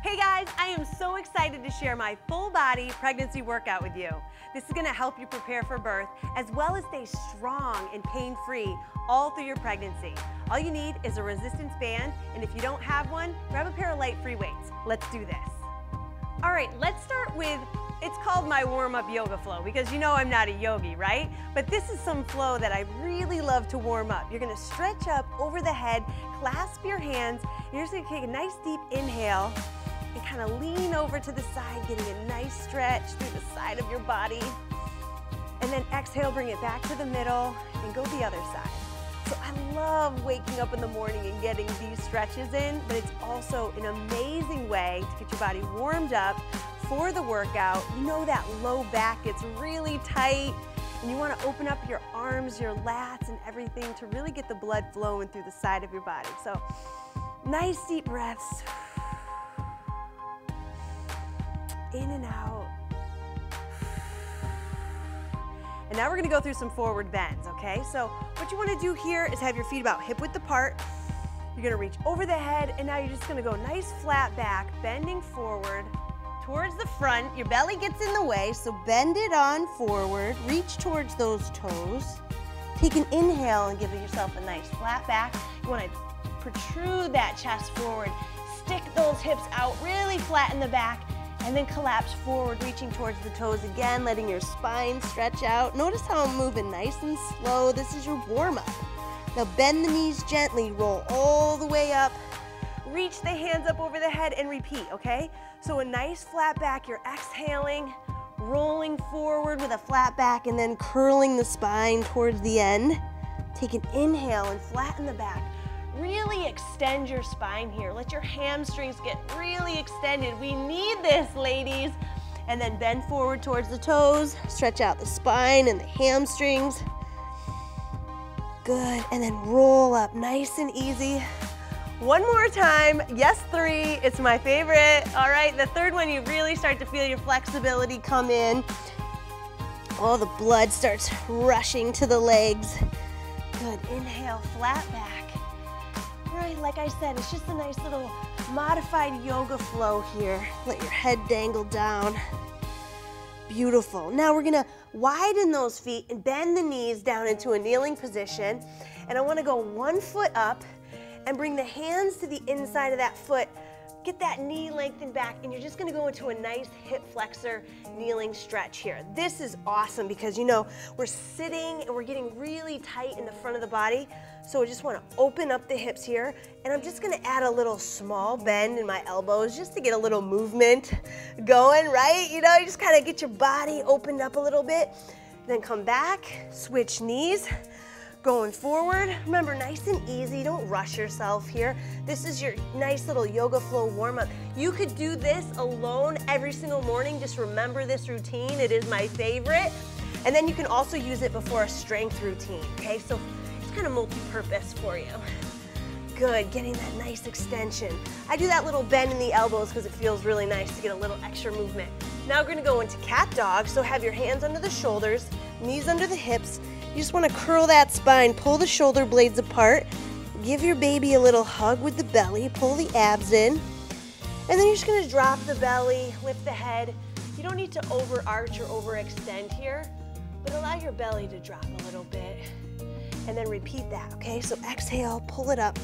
Hey guys, I am so excited to share my full body pregnancy workout with you. This is gonna help you prepare for birth as well as stay strong and pain-free all through your pregnancy. All you need is a resistance band, and if you don't have one, grab a pair of light free weights. Let's do this. All right, let's start with, it's called my warm-up yoga flow because you know I'm not a yogi, right? But this is some flow that I really love to warm up. You're gonna stretch up over the head, clasp your hands. You're just gonna take a nice deep inhale and kind of lean over to the side, getting a nice stretch through the side of your body. And then exhale, bring it back to the middle and go the other side. So I love waking up in the morning and getting these stretches in, but it's also an amazing way to get your body warmed up for the workout. You know that low back gets really tight and you want to open up your arms, your lats and everything to really get the blood flowing through the side of your body. So nice deep breaths. In and out. And now we're gonna go through some forward bends, okay? So what you wanna do here is have your feet about hip width apart. You're gonna reach over the head, and now you're just gonna go nice flat back, bending forward towards the front. Your belly gets in the way, so bend it on forward, reach towards those toes. Take an inhale and give yourself a nice flat back. You wanna protrude that chest forward, stick those hips out, really flatten the back, and then collapse forward, reaching towards the toes again, letting your spine stretch out. Notice how I'm moving nice and slow. This is your warm-up. Now bend the knees gently, roll all the way up, reach the hands up over the head and repeat, okay? So a nice flat back, you're exhaling, rolling forward with a flat back and then curling the spine towards the end. Take an inhale and flatten the back. Really extend your spine here. Let your hamstrings get really extended. We need this, ladies. And then bend forward towards the toes. Stretch out the spine and the hamstrings. Good. And then roll up nice and easy. One more time. Yes, 3. It's my favorite. All right, the third one, you really start to feel your flexibility come in. All the blood starts rushing to the legs. Good. Inhale, flat back. Right, like I said, it's just a nice little modified yoga flow here. Let your head dangle down. Beautiful. Now we're gonna widen those feet and bend the knees down into a kneeling position. And I wanna go 1 foot up and bring the hands to the inside of that foot. Get that knee lengthened back, and you're just gonna go into a nice hip flexor kneeling stretch here. This is awesome because you know we're sitting and we're getting really tight in the front of the body. So I just wanna open up the hips here, and I'm just gonna add a little small bend in my elbows just to get a little movement going, right? You know, you just kinda get your body opened up a little bit. Then come back, switch knees. Going forward, remember, nice and easy, don't rush yourself here. This is your nice little yoga flow warm-up. You could do this alone every single morning. Just remember this routine, it is my favorite. And then you can also use it before a strength routine, okay? So it's kind of multi-purpose for you. Good, getting that nice extension. I do that little bend in the elbows because it feels really nice to get a little extra movement. Now we're gonna go into cat dog, so have your hands under the shoulders, knees under the hips. You just want to curl that spine, pull the shoulder blades apart, give your baby a little hug with the belly, pull the abs in, and then you're just going to drop the belly, lift the head. You don't need to overarch or overextend here, but allow your belly to drop a little bit, and then repeat that, okay? So exhale, pull it up.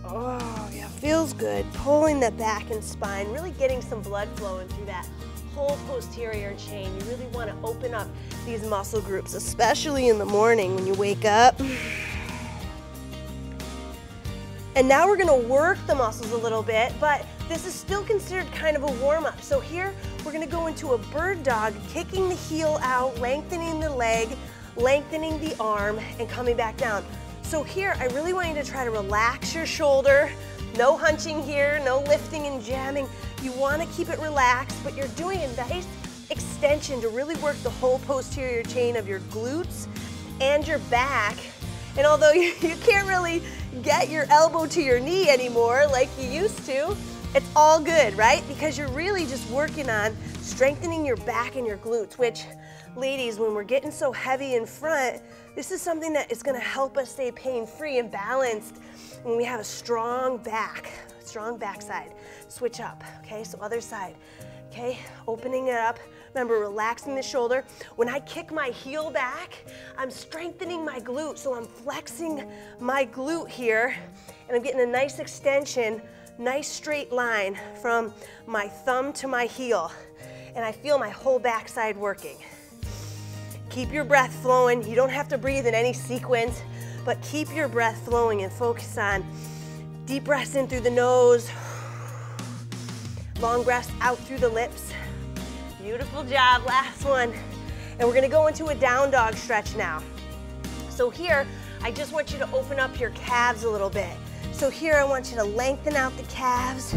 Oh, yeah, feels good. Pulling the back and spine, really getting some blood flowing through that whole posterior chain. You really want to open up these muscle groups, especially in the morning when you wake up. And now we're going to work the muscles a little bit, but this is still considered kind of a warm-up. So here we're going to go into a bird dog, kicking the heel out, lengthening the leg, lengthening the arm, and coming back down. So here I really want you to try to relax your shoulder. No hunching here, no lifting and jamming. You want to keep it relaxed, but you're doing a nice extension to really work the whole posterior chain of your glutes and your back. And although you can't really get your elbow to your knee anymore like you used to, it's all good, right? Because you're really just working on strengthening your back and your glutes, which, ladies, when we're getting so heavy in front, this is something that is going to help us stay pain-free and balanced when we have a strong back. strong backside. Switch up, okay? So other side, okay? Opening it up. Remember, relaxing the shoulder. When I kick my heel back, I'm strengthening my glute. So I'm flexing my glute here, and I'm getting a nice extension, nice straight line from my thumb to my heel. And I feel my whole backside working. Keep your breath flowing. You don't have to breathe in any sequence, but keep your breath flowing and focus on deep breaths in through the nose, long breaths out through the lips. Beautiful job, last one. And we're gonna go into a down dog stretch now. So here, I just want you to open up your calves a little bit. So here, I want you to lengthen out the calves,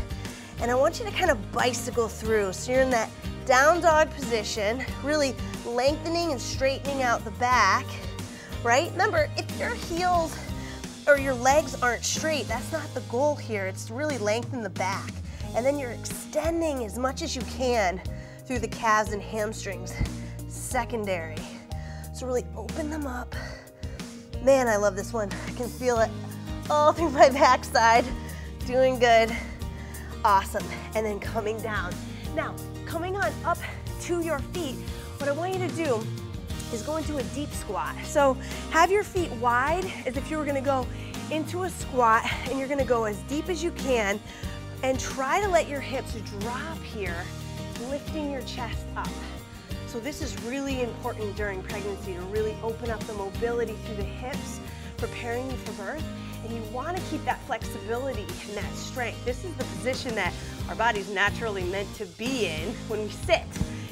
and I want you to kind of bicycle through. So you're in that down dog position, really lengthening and straightening out the back, right? Remember, if your heels or your legs aren't straight, that's not the goal here. It's to really lengthen the back. And then you're extending as much as you can through the calves and hamstrings, secondary. So really open them up. Man, I love this one. I can feel it all through my backside. Doing good. Awesome. And then coming down. Now, coming on up to your feet, what I want you to do is go into a deep squat. So have your feet wide as if you were gonna go into a squat, and you're gonna go as deep as you can and try to let your hips drop here, lifting your chest up. So this is really important during pregnancy, to really open up the mobility through the hips, preparing you for birth. And you want to keep that flexibility and that strength. This is the position that our body's naturally meant to be in when we sit,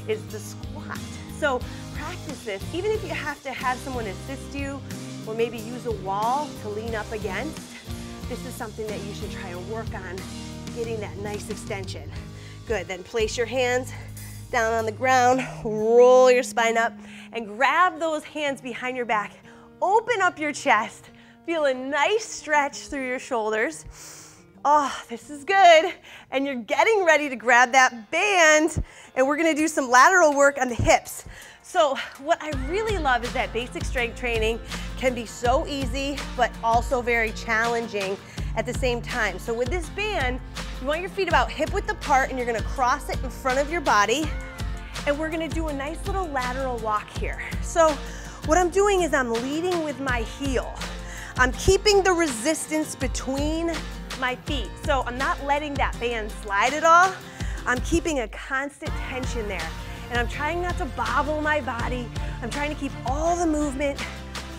is the squat. So practice this, even if you have to have someone assist you, or maybe use a wall to lean up against. This is something that you should try and work on, getting that nice extension. Good, then place your hands down on the ground, roll your spine up, and grab those hands behind your back. Open up your chest, feel a nice stretch through your shoulders. Oh, this is good. And you're getting ready to grab that band, and we're gonna do some lateral work on the hips. So what I really love is that basic strength training can be so easy, but also very challenging at the same time. So with this band, you want your feet about hip width apart, and you're gonna cross it in front of your body, and we're gonna do a nice little lateral walk here. So what I'm doing is I'm leading with my heel. I'm keeping the resistance between my feet. So I'm not letting that band slide at all. I'm keeping a constant tension there. And I'm trying not to bobble my body. I'm trying to keep all the movement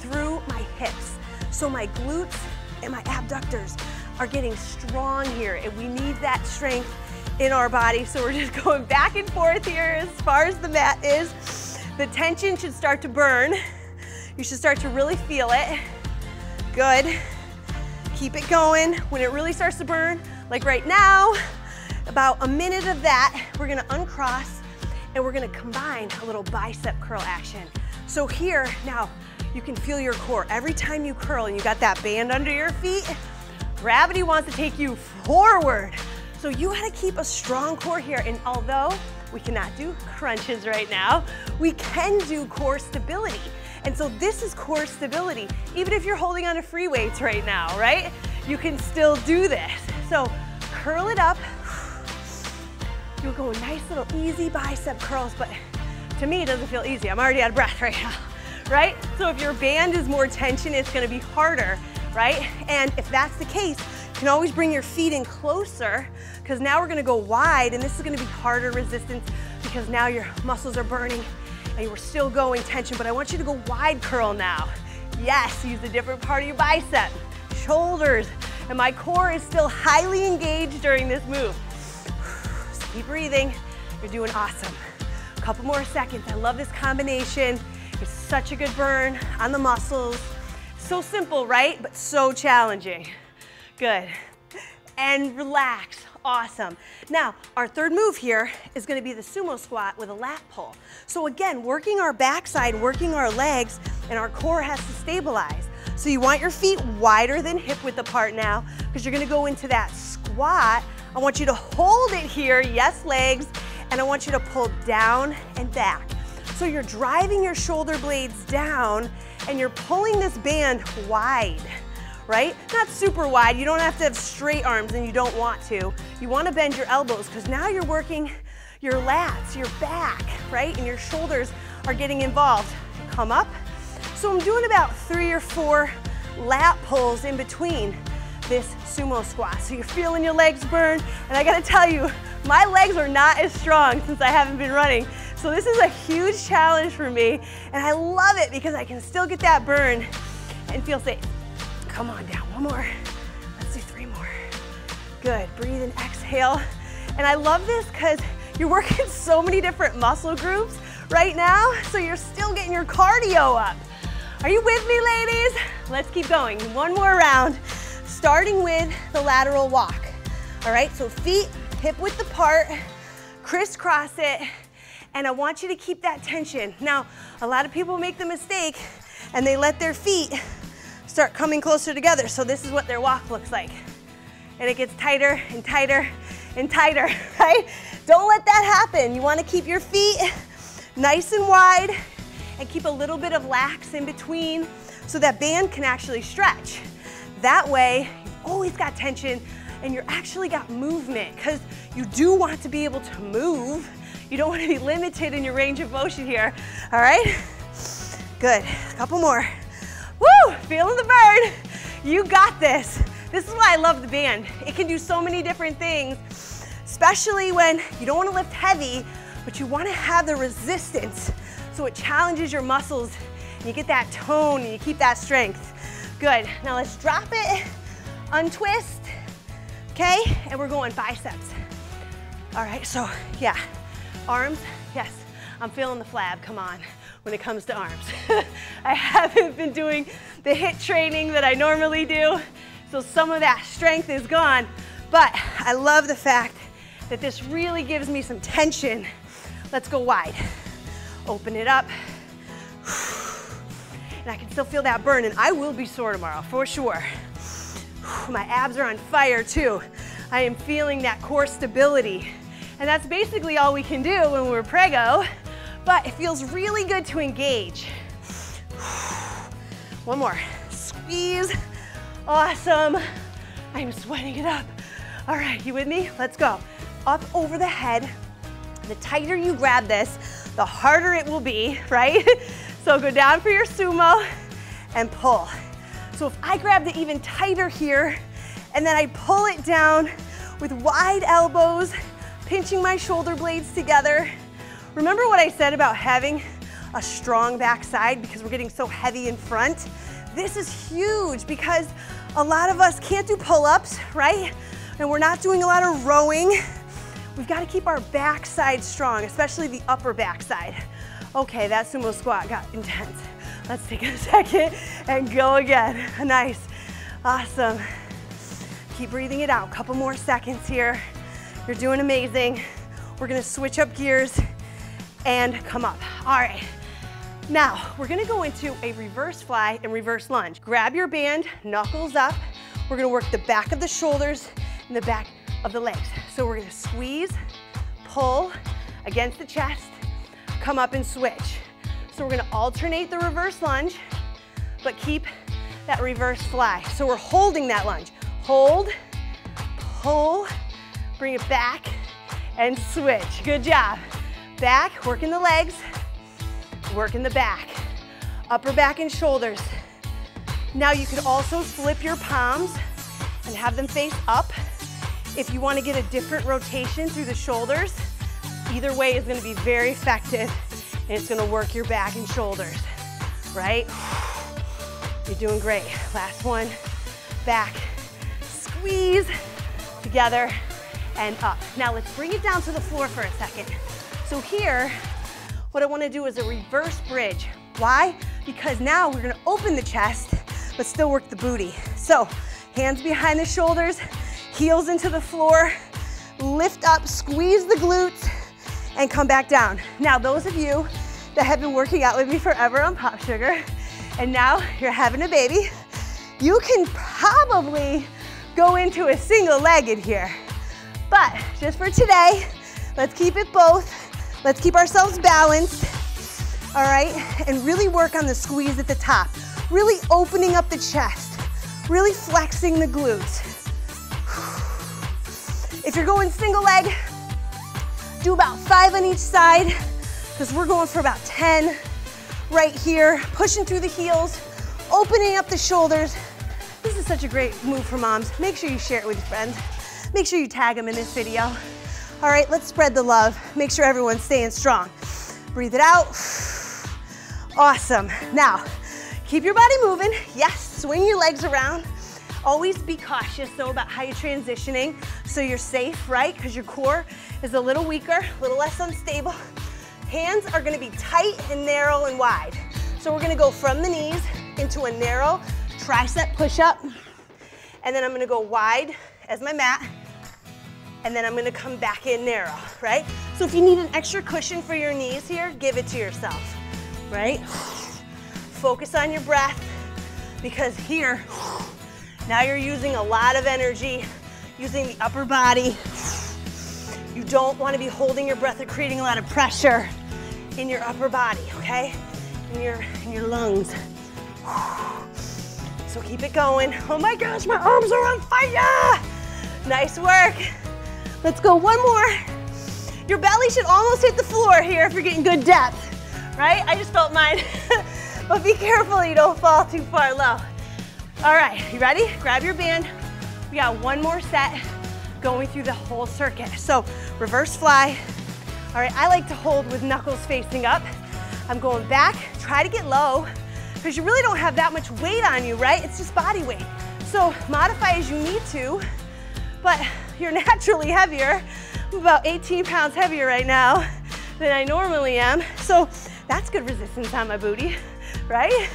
through my hips. So my glutes and my abductors are getting strong here, and we need that strength in our body. So we're just going back and forth here as far as the mat is. The tension should start to burn. You should start to really feel it. Good. Keep it going. When it really starts to burn, like right now, about a minute of that, we're gonna uncross, and we're gonna combine a little bicep curl action. So here, now, you can feel your core. Every time you curl and you got that band under your feet, gravity wants to take you forward. So you gotta keep a strong core here, and although we cannot do crunches right now, we can do core stability. And so this is core stability. Even if you're holding on to free weights right now, right? You can still do this. So curl it up. You'll go nice little easy bicep curls, but to me it doesn't feel easy. I'm already out of breath right now, right? So if your band is more tension, it's gonna be harder, right? And if that's the case, you can always bring your feet in closer, because now we're gonna go wide, and this is gonna be harder resistance because now your muscles are burning and we're still going tension, but I want you to go wide curl now. Yes, use a different part of your bicep, shoulders, and my core is still highly engaged during this move. So keep breathing, you're doing awesome. A couple more seconds. I love this combination. It's such a good burn on the muscles. So simple, right? But so challenging. Good. And relax. Awesome. Now, our third move here is going to be the sumo squat with a lat pull. So again, working our backside, working our legs, and our core has to stabilize. So you want your feet wider than hip width apart now, because you're going to go into that squat. I want you to hold it here, yes, legs, and I want you to pull down and back. So you're driving your shoulder blades down, and you're pulling this band wide, right? Not super wide. You don't have to have straight arms and you don't want to. You want to bend your elbows because now you're working your lats, your back, right? And your shoulders are getting involved. Come up. So I'm doing about 3 or 4 lat pulls in between this sumo squat. So you're feeling your legs burn. And I gotta tell you, my legs are not as strong since I haven't been running. So this is a huge challenge for me. And I love it because I can still get that burn and feel safe. Come on down, 1 more. Let's do 3 more. Good, breathe and exhale. And I love this because you're working so many different muscle groups right now, so you're still getting your cardio up. Are you with me, ladies? Let's keep going. 1 more round, starting with the lateral walk. All right, so feet hip width apart, crisscross it, and I want you to keep that tension. Now, a lot of people make the mistake and they let their feet start coming closer together, so this is what their walk looks like. And it gets tighter and tighter and tighter, right? Don't let that happen. You want to keep your feet nice and wide and keep a little bit of lax in between so that band can actually stretch. That way, you've always got tension and you're actually got movement because you do want to be able to move. You don't want to be limited in your range of motion here, all right? Good, a couple more. Woo, feeling the burn. You got this. This is why I love the band. It can do so many different things, especially when you don't want to lift heavy, but you want to have the resistance. So it challenges your muscles and you get that tone and you keep that strength. Good, now let's drop it, untwist, okay? And we're going biceps. All right, so yeah, arms, yes, I'm feeling the flab, come on, when it comes to arms. I haven't been doing the HIIT training that I normally do, so some of that strength is gone, but I love the fact that this really gives me some tension. Let's go wide. Open it up. And I can still feel that burn, and I will be sore tomorrow, for sure. My abs are on fire too. I am feeling that core stability. And that's basically all we can do when we're prego, but it feels really good to engage. 1 more. Squeeze. Awesome. I'm sweating it up. All right, you with me? Let's go. Up over the head. The tighter you grab this, the harder it will be, right? So go down for your sumo and pull. So if I grabbed it even tighter here, and then I pull it down with wide elbows, pinching my shoulder blades together. Remember what I said about having a strong backside because we're getting so heavy in front? This is huge because a lot of us can't do pull-ups, right? And we're not doing a lot of rowing. We've got to keep our backside strong, especially the upper backside. Okay, that sumo squat got intense. Let's take a second and go again. Nice, awesome. Keep breathing it out. Couple more seconds here. You're doing amazing. We're gonna switch up gears and come up. All right, now we're gonna go into a reverse fly and reverse lunge. Grab your band, knuckles up. We're gonna work the back of the shoulders and the back of the legs. So we're gonna squeeze, pull against the chest, come up and switch. So we're gonna alternate the reverse lunge, but keep that reverse fly. So we're holding that lunge. Hold, pull, bring it back, and switch. Good job. Back, working the legs, working the back. Upper back and shoulders. Now you could also flip your palms and have them face up. If you want to get a different rotation through the shoulders, either way is going to be very effective, and it's going to work your back and shoulders, right? You're doing great. Last one. Back, squeeze, together, and up. Now let's bring it down to the floor for a second. So here, what I want to do is a reverse bridge. Why? Because now we're going to open the chest, but still work the booty. So hands behind the shoulders, heels into the floor, lift up, squeeze the glutes, and come back down. Now, those of you that have been working out with me forever on POPSUGAR, and now you're having a baby, you can probably go into a single-legged here. But just for today, let's keep it both. Let's keep ourselves balanced, all right? And really work on the squeeze at the top. Really opening up the chest, Really flexing the glutes. If you're going single leg, do about 5 on each side, because we're going for about 10 right here, pushing through the heels, opening up the shoulders. This is such a great move for moms. Make sure you share it with your friends. Make sure you tag them in this video. All right, let's spread the love. Make sure everyone's staying strong. Breathe it out. Awesome. Now, keep your body moving. Yes, swing your legs around. Always be cautious though about how you're transitioning so you're safe, right? Because your core is a little weaker, a little less unstable. Hands are gonna be tight and narrow and wide. So we're gonna go from the knees into a narrow tricep push-up. And then I'm gonna go wide as my mat. And then I'm gonna come back in narrow, right? So if you need an extra cushion for your knees here, give it to yourself, right? Focus on your breath, because here, now you're using a lot of energy, using the upper body. You don't want to be holding your breath or creating a lot of pressure in your upper body, okay? In your lungs. So keep it going. Oh my gosh, my arms are on fire! Nice work. Let's go one more. Your belly should almost hit the floor here if you're getting good depth, right? I just felt mine. But be careful you don't fall too far low. All right, you ready? Grab your band. We got one more set going through the whole circuit. So reverse fly. All right, I like to hold with knuckles facing up. I'm going back, try to get low, because you really don't have that much weight on you, right? It's just body weight. So modify as you need to, but you're naturally heavier. I'm about 18 pounds heavier right now than I normally am. So that's good resistance on my booty, right?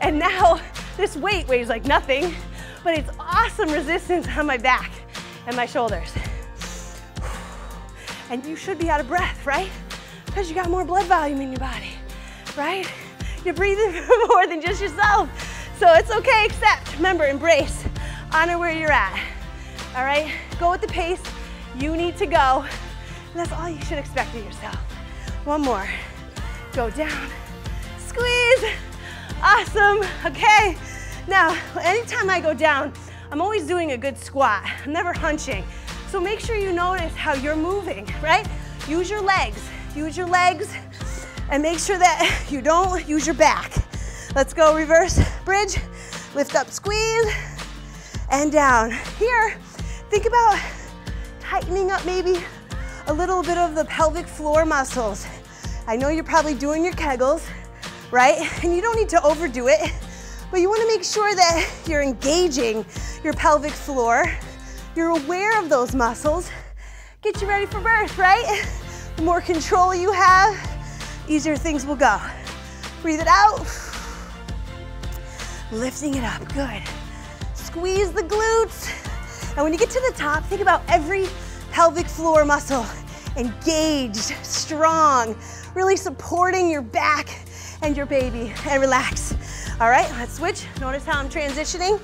And now this weight weighs like nothing, but it's awesome resistance on my back and my shoulders. And you should be out of breath, right? Because you got more blood volume in your body, right? You're breathing more than just yourself. So it's okay, accept, remember, embrace, honor where you're at. All right, go with the pace you need to go. And that's all you should expect of yourself. One more, go down, squeeze. Awesome, okay. Now, anytime I go down, I'm always doing a good squat. I'm never hunching. So make sure you notice how you're moving, right? Use your legs, and make sure that you don't use your back. Let's go reverse bridge, lift up, squeeze, and down. Here, think about tightening up maybe a little bit of the pelvic floor muscles. I know you're probably doing your Kegels, right? And you don't need to overdo it, but you wanna make sure that you're engaging your pelvic floor. You're aware of those muscles. Get you ready for birth, right? The more control you have, easier things will go. Breathe it out. Lifting it up, good. Squeeze the glutes. And when you get to the top, think about every pelvic floor muscle engaged, strong, really supporting your back and your baby, and relax. All right, let's switch. Notice how I'm transitioning.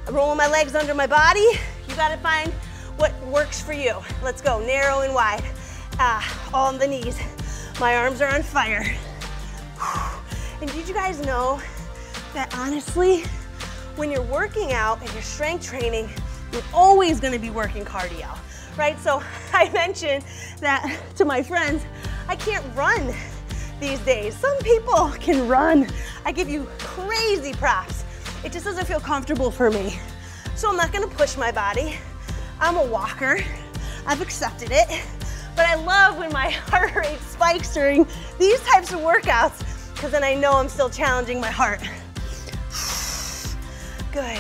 I'm rolling my legs under my body. You gotta find what works for you. Let's go, narrow and wide. On the knees. My arms are on fire. And did you guys know that honestly, when you're working out and you're strength training, you're always gonna be working cardio, right? So I mentioned that to my friends, I can't run these days. Some people can run. I give you crazy props. It just doesn't feel comfortable for me. So I'm not gonna push my body. I'm a walker. I've accepted it. But I love when my heart rate spikes during these types of workouts, because then I know I'm still challenging my heart. Good.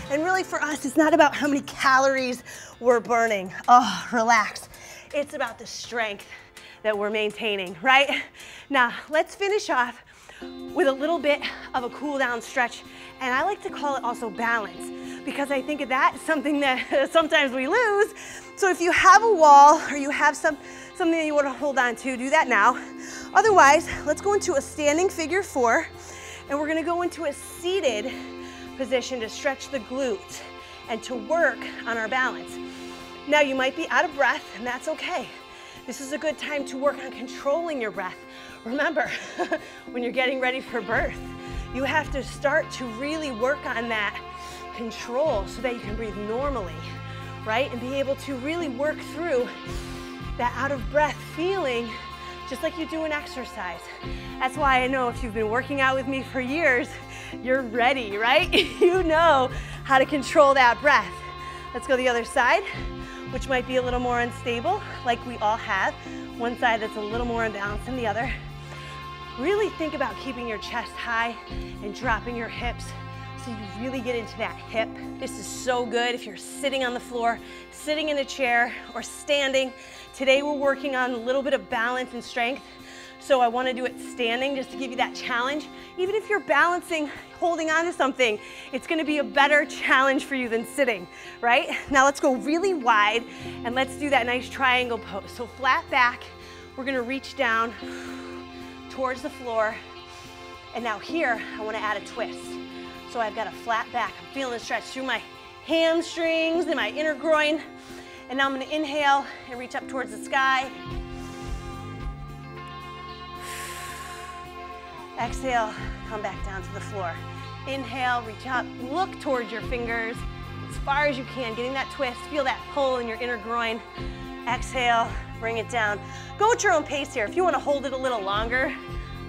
And really for us, it's not about how many calories we're burning. Oh, relax. It's about the strength that we're maintaining, right? Now, let's finish off with a little bit of a cool down stretch. And I like to call it also balance, because I think that's something that sometimes we lose. So if you have a wall or you have something that you want to hold on to, do that now. Otherwise, let's go into a standing figure 4, and we're gonna go into a seated position to stretch the glutes and to work on our balance. Now you might be out of breath, and that's okay. This is a good time to work on controlling your breath. Remember, when you're getting ready for birth, you have to start to really work on that control so that you can breathe normally, right? And be able to really work through that out of breath feeling just like you do an exercise. That's why I know if you've been working out with me for years, you're ready, right? You know how to control that breath. Let's go the other side, which might be a little more unstable, like we all have. One side that's a little more unbalanced than the other. Really think about keeping your chest high and dropping your hips so you really get into that hip. This is so good if you're sitting on the floor, sitting in a chair, or standing. Today we're working on a little bit of balance and strength, so I want to do it standing just to give you that challenge. Even if you're balancing, holding on to something, it's going to be a better challenge for you than sitting, right? Now let's go really wide and let's do that nice triangle pose. So flat back, we're going to reach down towards the floor, and now here I want to add a twist. So I've got a flat back. I'm feeling the stretch through my hamstrings and my inner groin. And now I'm going to inhale and reach up towards the sky. Exhale, come back down to the floor. Inhale, reach up, look towards your fingers as far as you can, getting that twist. Feel that pull in your inner groin. Exhale, bring it down. Go at your own pace here. If you want to hold it a little longer,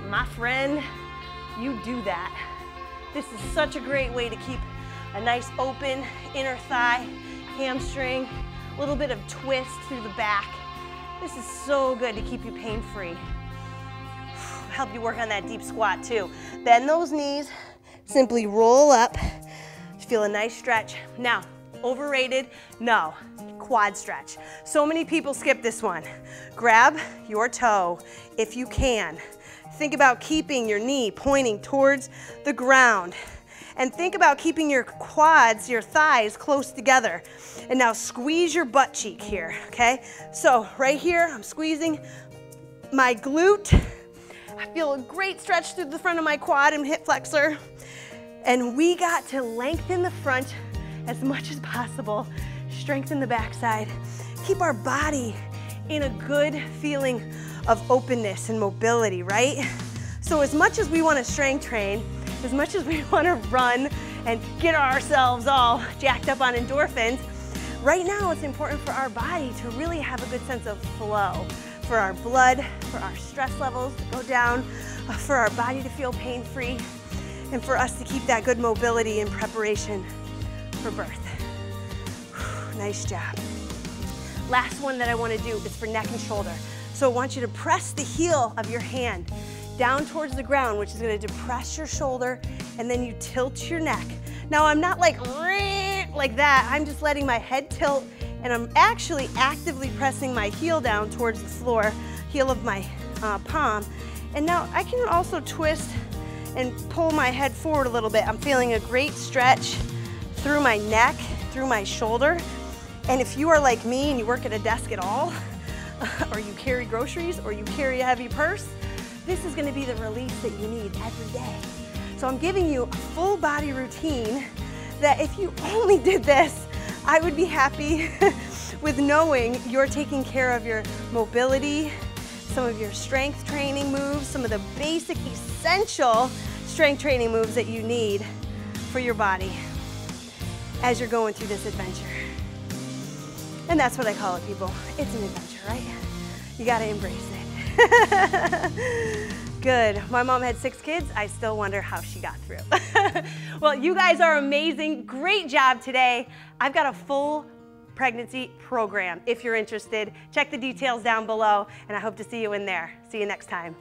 my friend, you do that. This is such a great way to keep a nice open inner thigh, hamstring, a little bit of twist through the back. This is so good to keep you pain-free. Help you work on that deep squat too. Bend those knees, simply roll up, feel a nice stretch. Now, overrated? No, quad stretch. So many people skip this one. Grab your toe if you can. Think about keeping your knee pointing towards the ground. And think about keeping your quads, your thighs close together. And now squeeze your butt cheek here, okay? So right here, I'm squeezing my glute. I feel a great stretch through the front of my quad and hip flexor. And we got to lengthen the front as much as possible, strengthen the backside, keep our body in a good feeling of openness and mobility, right? So as much as we want to strength train, as much as we want to run and get ourselves all jacked up on endorphins, right now it's important for our body to really have a good sense of flow, for our blood, for our stress levels to go down, for our body to feel pain-free, and for us to keep that good mobility in preparation for birth. Nice job. Last one that I want to do is for neck and shoulder. So I want you to press the heel of your hand down towards the ground, which is going to depress your shoulder, and then you tilt your neck. Now I'm not like that, I'm just letting my head tilt, and I'm actually actively pressing my heel down towards the floor, heel of my palm. And now I can also twist and pull my head forward a little bit. I'm feeling a great stretch through my neck, through my shoulder. And if you are like me and you work at a desk at all, or you carry groceries, or you carry a heavy purse, this is gonna be the release that you need every day. So I'm giving you a full body routine that if you only did this, I would be happy with knowing you're taking care of your mobility, some of your strength training moves, some of the basic essential strength training moves that you need for your body as you're going through this adventure. And that's what I call it, people. It's an adventure, right? You gotta embrace it. Good. My mom had 6 kids. I still wonder how she got through. Well, you guys are amazing. Great job today. I've got a full pregnancy program. If you're interested, check the details down below, and I hope to see you in there. See you next time.